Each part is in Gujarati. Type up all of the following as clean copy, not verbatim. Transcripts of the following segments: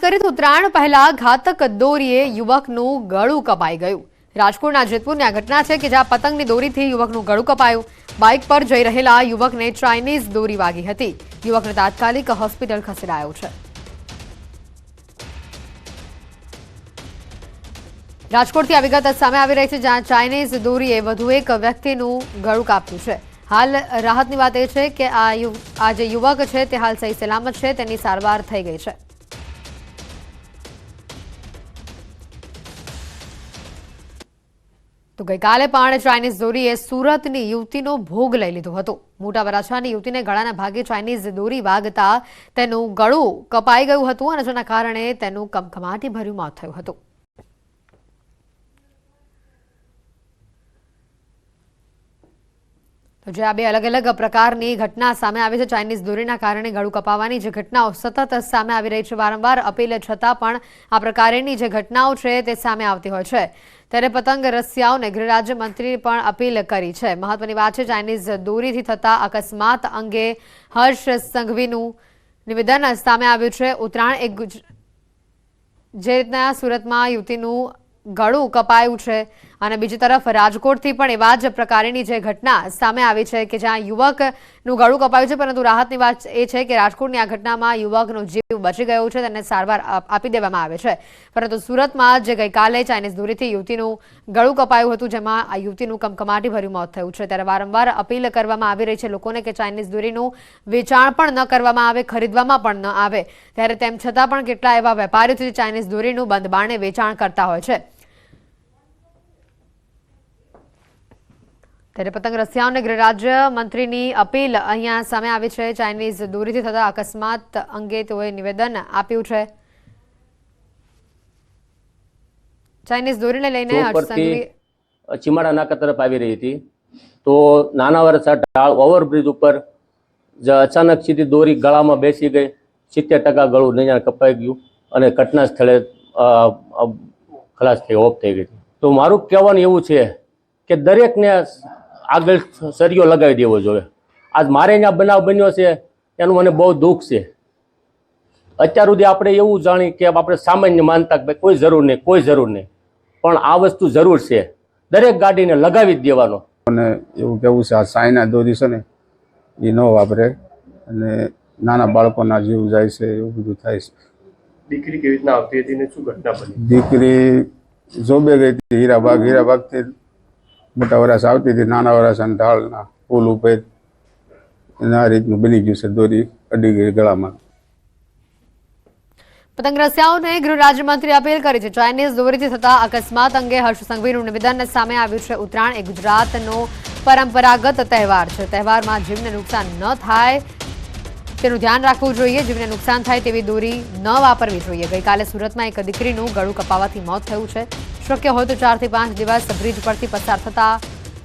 કરીએ તો ઉત્તરાયણ પહેલા ઘાતક દોરીએ યુવકનું ગળું કપાઈ ગયું। રાજકોટના જેતપુરની આ ઘટના છે કે જ્યાં પતંગની દોરીથી યુવકનું ગળું કપાયું। બાઇક પર જઈ રહેલા યુવકને ચાઇનીઝ દોરી વાગી હતી। યુવકને તાત્કાલિક હોસ્પિટલ ખસેડાયો છે। રાજકોટથી આ વિગત સામે આવી રહી છે જ્યાં ચાઇનીઝ દોરીએ વધુ એક વ્યક્તિનું ગળું કાપ્યું છે। હાલ રાહતની વાત એ છે કે આ જે યુવક છે તે હાલ સહી સલામત છે, તેની સારવાર થઈ ગઈ છે। તો ગઈકાલે પણ ચાઇનીઝ દોરીએ સુરતની યુવતીનો ભોગ લઈ લીધો હતો। મોટા વરાછાની યુવતીને ગળાના ભાગે ચાઇનીઝ દોરી વાગતા તેનું ગળું કપાઈ ગયું હતું અને જેના કારણે તેનું કમકમાટીભર્યું મોત થયું હતું। તો જે આ બે અલગ અલગ પ્રકારની ઘટના સામે આવી છે। ચાઇનીઝ દોરીના કારણે ગળું કપાવવાની જે ઘટનાઓ સતત સામે આવી રહી છે, વારંવાર અપીલ છતાં પણ આ પ્રકારની જે ઘટનાઓ છે તે સામે આવતી હોય છે। ત્યારે પતંગ રસિયાઓને ગૃહ રાજ્યમંત્રીએ પણ અપીલ કરી છે। મહત્વની વાત છે, ચાઇનીઝ દોરીથી થતા અકસ્માત અંગે હર્ષ સંઘવીનું નિવેદન સામે આવ્યું છે। ઉત્તરાયણ જે રીતના સુરતમાં યુવતીનું ગળું કપાયું છે અને બીજી તરફ રાજકોટથી પણ એવા જ પ્રકારની જે ઘટના સામે આવી છે કે જ્યાં યુવકનું ગળું કપાયું છે, પરંતુ રાહતની વાત એ છે કે રાજકોટની આ ઘટનામાં યુવકનો જીવ બચી ગયો છે, તેને સારવાર આપી દેવામાં આવે છે। પરંતુ સુરતમાં જે ગઈકાલે ચાઇનીઝ દોરીથી યુવતીનું ગળું કપાયું હતું, જેમાં આ યુવતીનું કમકમાટીભર્યું મોત થયું છે। ત્યારે વારંવાર અપીલ કરવામાં આવી રહી છે લોકોને કે ચાઇનીઝ દોરીનું વેચાણ પણ ન કરવામાં આવે, ખરીદવામાં પણ ન આવે। ત્યારે તેમ છતાં પણ કેટલા એવા વેપારીઓ છે જે ચાઇનીઝ દોરીનું બંધ બારણે વેચાણ કરતા હોય છે। ત્યારે પતંગ રસિયાઓને ગૃહ રાજ્યમંત્રીની અપીલ અહીંયા સામે આવી છે। ચાઇનીઝ દોરીથી થતા અકસ્માત અંગે તેઓએ નિવેદન આપ્યું છે। ચાઇનીઝ દોરીને લઈને હર્ષ સંઘવી ચીમાડા નાકા તરફ આવી રહી હતી તો નાના વરસા ઢાળ ઓવરબ્રિજ ઉપર અચાનક સીધી દોરી ગળામાં બેસી ગઈ। 70% ગળું નૈયા કપાઈ ગયું અને ઘટના સ્થળે ખલાસ થઈ ઓફ થઈ ગઈ। તો મારું કહેવાનું એવું છે કે દરેકને આગળ સરિયો લગાવી દેવો જોઈએ। આજ મારે અહીંયા બનાવ બન્યો છે એનું મને બહુ દુઃખ છે। અત્યાર સુધી આપણે એવું જાણી કે આપણે સામાન્ય માનતા કે કોઈ જરૂર નહીં, પણ આ વસ્તુ જરૂર છે। દરેક ગાડીને લગાવી જ દેવાનો। અને એવું કેવું છે આ ચાઇના દોરી છે ને એ ન વાપરે અને નાના બાળકોના જીવ જાય છે, એવું બધું થાય છે। દીકરી કેવી રીતના આવતી હતી ને શું ઘટના બની? દીકરી જોબે ગઈ હતી હીરાબાગથી મોટા વરાસ આવતી હતી, નાના વરાસાના ઢાળના પુલ ઉપર આ રીતનું બની ગયું છે, દોરી અડી ગઈ ગળામાં। પતંગ રસિયાઓને ગૃહ રાજ્યમંત્રી અપીલ કરી છે। ચાઇનીઝ દોરીથી થતા અકસ્માત અંગે હર્ષ સંઘવીનું નિવેદન સામે આવ્યું છે। ઉત્તરાયણ એ ગુજરાતનો પરંપરાગત તહેવાર છે। તહેવારમાં જીવને નુકસાન ન થાય તેનું ધ્યાન રાખવું જોઈએ। જીવને નુકસાન થાય તેવી દોરી ન વાપરવી જોઈએ। ગઈકાલે સુરતમાં એક દીકરીનું ગળું કપાવાથી મોત થયું છે। શક્ય હોય તો 4 થી 5 દિવસ બ્રિજ પરથી પસાર થતા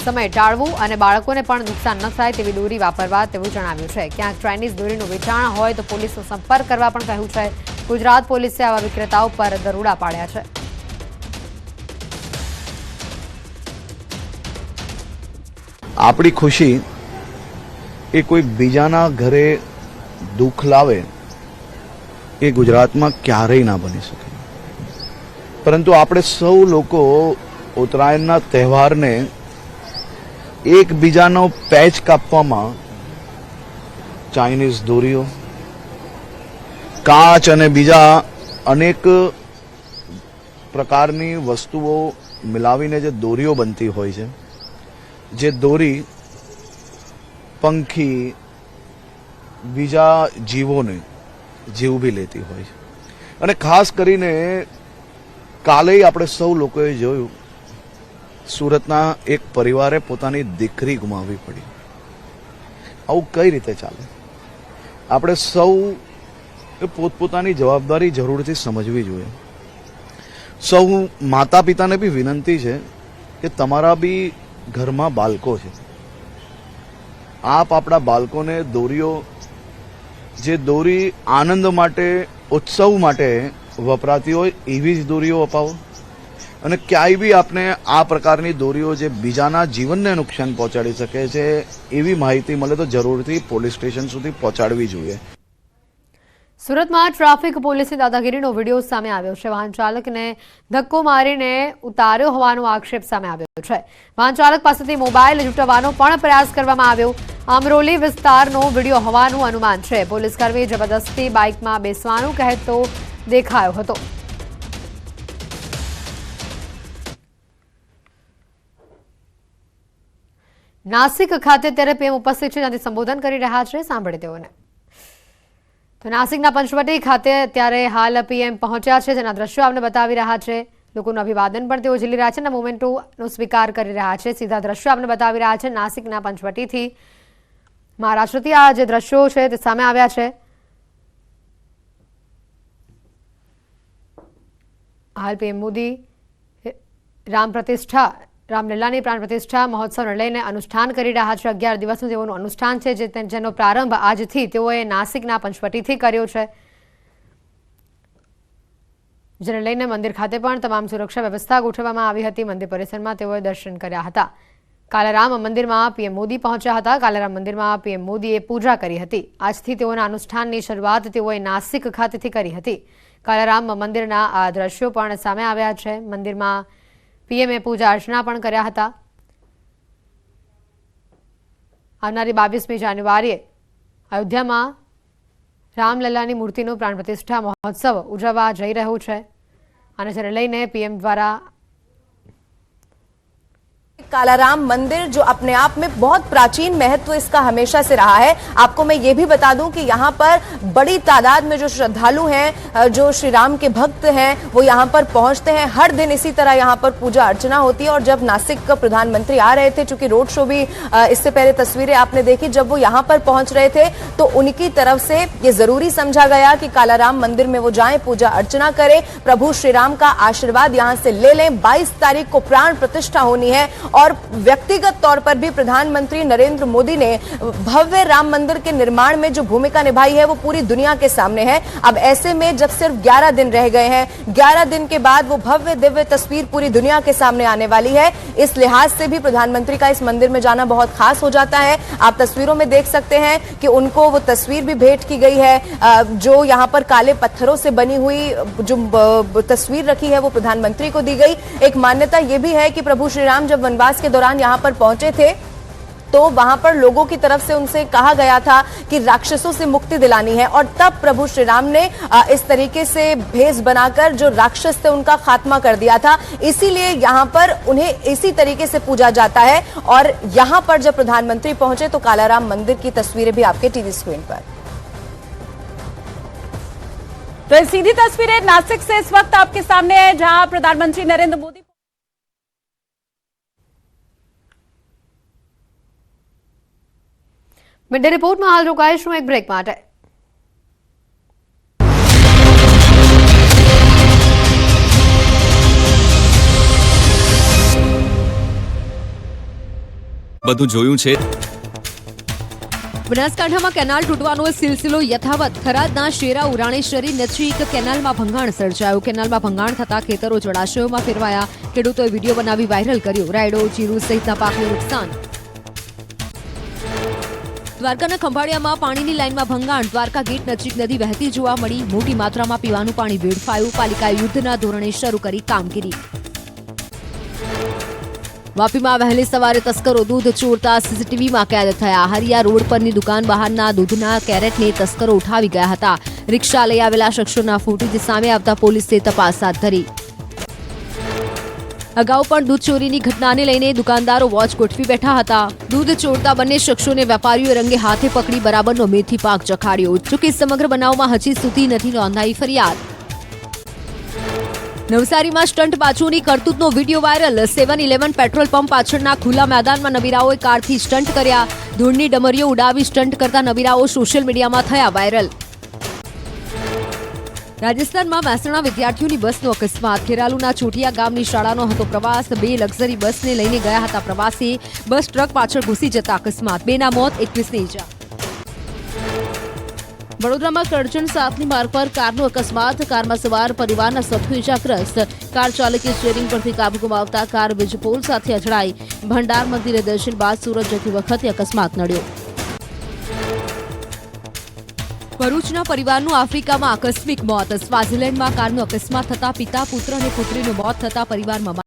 સમય ટાળવું અને બાળકોને પણ નુકસાન ન થાય તેવી દોરી વાપરવા તેવું જણાવ્યું છે। ક્યાંક ચાઇનીઝ દોરીનું વેચાણ હોય તો પોલીસનો સંપર્ક કરવા પણ કહ્યું છે। ગુજરાત પોલીસે આવા વિક્રેતાઓ પર દરોડા પાડ્યા છે। આપણી ખુશી એ કોઈ બીજાના ઘરે દુઃખ લાવે એ ગુજરાતમાં ક્યારેય ના બની શકે, પરંતુ આપણે સૌ લોકો ઉત્તરાયણના તહેવારને એકબીજાનો પેચ કાપવામાં ચાઇનીઝ દોરીઓ, કાચ અને બીજા અનેક પ્રકારની વસ્તુઓ મિલાવીને જે દોરીઓ બનતી હોય છે, જે દોરી પંખી બીજા જીવોને જીવ બી લેતી હોય છે। અને ખાસ કરીને કાલે આપણે સૌ લોકોએ જોયું સુરતના એક પરિવારે પોતાની દીકરી ગુમાવવી પડી। આવું કઈ રીતે ચાલે? આપણે સૌ પોતપોતાની જવાબદારી જરૂરથી સમજવી જોઈએ। સૌ માતા પિતાને બી વિનંતી છે કે તમારા બી ઘરમાં બાળકો છે, આપ આપણા બાળકોને દોરીઓ, જે દોરી આનંદ માટે, ઉત્સવ માટે વપરાતી હોય એવી જ દોરીઓ અપાવો। અને ક્યાંય બી આપને આ પ્રકારની દોરીઓ જે બીજાના જીવનને નુકસાન પહોંચાડી શકે છે એવી માહિતી મળે તો જરૂરથી પોલીસ સ્ટેશન સુધી પહોંચાડવી જોઈએ। સુરતમાં ટ્રાફિક પોલીસની દાદાગીરીનો વિડીયો સામે આવ્યો છે। વાહન ચાલકને ધક્કો મારીને ઉતાર્યો હોવાનો આક્ષેપ સામે આવ્યો છે। વાહન ચાલક પાસેથી મોબાઈલ લૂંટવાનો પણ પ્રયાસ કરવામાં આવ્યો। અમરોલી વિસ્તારનો વિડીયો હોવાનું અનુમાન છે। પોલીસ કર્મી જબરદસ્તી બાઇકમાં બેસવાનું કહેતો દેખાયો હતો। નાસિક ખાતે ત્યારે પીએમ ઉપસ્થિત છે, ત્યાંથી સંબોધન કરી રહ્યા છે। સાંભળીએ તેઓને। તો નાસિકના પંચવટી ખાતે અત્યારે હાલ પીએમ પહોંચ્યા છે, જેના દ્રશ્યો આપને બતાવી રહ્યા છે। લોકોનું અભિવાદન પણ તેઓ ઝીલી રહ્યા છે અને મોમેન્ટોનો સ્વીકાર કરી રહ્યા છે। સીધા દ્રશ્યો આપને બતાવી રહ્યા છે નાસિકના પંચવટીથી, મહારાષ્ટ્રથી આ જે દ્રશ્યો છે તે સામે આવ્યા છે। હાલ પીએમ મોદી રામલલ્લાની પ્રાણ પ્રતિષ્ઠા મહોત્સવને લઈને અનુષ્ઠાન કરી રહ્યા છે। 11 દિવસનું તેઓનું અનુષ્ઠાન છે, જેનો પ્રારંભ આજથી તેઓએ નાસિકના પંચવટીથી કર્યો છે, જેને લઈને મંદિર ખાતે પણ તમામ સુરક્ષા વ્યવસ્થા ગોઠવવામાં આવી હતી। મંદિર પરિસરમાં તેઓએ દર્શન કર્યા હતા। કાલારામ મંદિરમાં પીએમ મોદી પહોંચ્યા હતા। કાલારામ મંદિરમાં પીએમ મોદીએ પૂજા કરી હતી। આજથી તેઓના અનુષ્ઠાનની શરૂઆત તેઓએ નાસિક ખાતેથી કરી હતી। કાલારામ મંદિરના આ દ્રશ્યો પણ સામે આવ્યા છે। મંદિરમાં પીએમએ પૂજા અર્ચના પણ કર્યા હતા। આવનારી 22મી જાન્યુઆરીએ અયોધ્યામાં રામલલ્લાની મૂર્તિનું પ્રાણ પ્રતિષ્ઠા મહોત્સવ ઉજવવા જઈ રહ્યું છે, અને જેને લઈને પીએમ દ્વારા कालाराम मंदिर जो अपने आप में बहुत प्राचीन महत्व इसका हमेशा से रहा है। आपको मैं ये भी बता दूं कि यहाँ पर बड़ी तादाद में जो श्रद्धालु हैं, जो श्री राम के भक्त हैं, वो यहाँ पर पहुँचते हैं। हर दिन इसी तरह यहाँ पर पूजा अर्चना होती है। और जब नासिक का प्रधानमंत्री आ रहे थे, चूंकि रोड शो भी इससे पहले तस्वीरें आपने देखी, जब वो यहाँ पर पहुँच रहे थे तो उनकी तरफ से ये जरूरी समझा गया कि कालाराम मंदिर में वो जाएं, पूजा अर्चना करें, प्रभु श्री राम का आशीर्वाद यहाँ से ले लें। 22 तारीख को प्राण प्रतिष्ठा होनी है और व्यक्तिगत तौर पर भी प्रधानमंत्री नरेंद्र मोदी ने भव्य राम मंदिर के निर्माण में जो भूमिका निभाई है वो पूरी दुनिया के सामने है। अब ऐसे में जब सिर्फ 11 दिन रह गए हैं, 11 दिन के बाद वो भव्य दिव्य तस्वीर पूरी दुनिया के सामने आने वाली है। इस लिहाज से भी प्रधानमंत्री का इस मंदिर में जाना बहुत खास हो जाता है। आप तस्वीरों में देख सकते हैं कि उनको वो तस्वीर भी भेंट की गई है, जो यहाँ पर काले पत्थरों से बनी हुई जो तस्वीर रखी है वो प्रधानमंत्री को दी गई। एक मान्यता ये भी है कि प्रभु श्री राम जब वनवास के दौरान यहाँ पर पहुंचे थे तो वहां पर लोगों की तरफ से उनसे कहा गया था कि राक्षसों से मुक्ति दिलानी है, और तब प्रभु श्री राम ने इस तरीके से भेष बनाकर जो राक्षस थे उनका खात्मा कर दिया था। इसीलिए यहाँ पर उन्हें इसी तरीके से पूजा जाता है। और यहाँ पर जब प्रधानमंत्री पहुंचे तो कालाराम मंदिर की तस्वीरें भी आपके टीवी स्क्रीन पर। तो सीधी तस्वीरें नासिक से इस वक्त आपके सामने है, जहां प्रधानमंत्री नरेंद्र मोदी મિડડે રિપોર્ટમાં હાલ રોકાઈશું એક બ્રેક માટે। બધું જોયું છે। બનાસકાંઠામાં કેનાલ તૂટવાનો સિલસિલો યથાવત। થરાદના શેરા ઉરાણેશ્વરી નજીક કેનાલમાં ભંગાણ સર્જાયું। કેનાલમાં ભંગાણ થતા ખેતરો જળાશયોમાં ફેરવાયા। ખેડૂતોએ વિડીયો બનાવી વાયરલ કર્યો। રાયડો, જીરું સહિતના પાકને નુકસાન। દ્વારકાના ખંભાળિયામાં પાણીની લાઇનમાં ભંગાણ। દ્વારકા ગેટ નજીક નદી વહેતી જોવા મળી। મોટી માત્રામાં પીવાનું પાણી વેડફાયું। પાલિકાએ યુદ્ધના ધોરણે શરૂ કરી કામગીરી। વાપીમાં વહેલી સવારે તસ્કરો દૂધ ચોરતા સીસીટીવીમાં કેદ થયા। હરિયા રોડ પરની દુકાન બહારના દૂધના કેરેટને તસ્કરો ઉઠાવી ગયા હતા। રિક્ષા લઈ આવેલા શખ્સોના ફૂટેજ સામે આવતા પોલીસે તપાસ હાથ ધરી। અગાઉ પણ દૂધ ચોરીની ઘટનાને લઈને દુકાનદારો વોચ ગોઠવી બેઠા હતા। દૂધ ચોરતા બંને શખ્સોને વેપારીઓએ રંગે હાથે પકડી બરાબરનો મેથી પાક ચખાડ્યો। જોકે સમગ્ર બનાવમાં હજી સુધી નથી નોંધાઈ ફરિયાદ। નવસારીમાં સ્ટંટબાજોની કરતૂતનો વિડીયો વાયરલ। 7-11 પેટ્રોલ પંપ પાછળના ખુલ્લા મેદાનમાં નબીરાઓએ કારથી સ્ટંટ કર્યા। ધૂળની ડમરીઓ ઉડાવી સ્ટંટ કરતા નબીરાઓ સોશિયલ મીડિયામાં થયા વાયરલ। રાજસ્થાનમાં મહેસાણા વિદ્યાર્થીઓની બસનો અકસ્માત। ખેરાલુના ચોટિયા ગામની શાળાનો હતો પ્રવાસ। 2 લક્ઝરી બસને લઈને ગયા હતા પ્રવાસી। બસ ટ્રક પાછળ ઘૂસી જતા અકસ્માત। 2ના મોત, 21ની ઈજા। વડોદરામાં કરજણ 7ની માર્ગ પર કારનો અકસ્માત। કારમાં સવાર પરિવારના સભ્યો ઇજાગ્રસ્ત। કાર ચાલકે સ્ટીયરિંગ પરથી કાબુ ગુમાવતા કાર વીજપોલ સાથે અથડાઈ। ભંડાર મંદિરે દર્શન બાદ સુરત જતી વખતે અકસ્માત નડ્યો। ભરૂચના પરિવારનું આફ્રિકામાં આકસ્મિક મોત. સ્વાઝીલેન્ડમાં કારનો અકસ્માત થતા પિતા, પુત્ર અને પુત્રીનું મોત થતા પરિવારમાં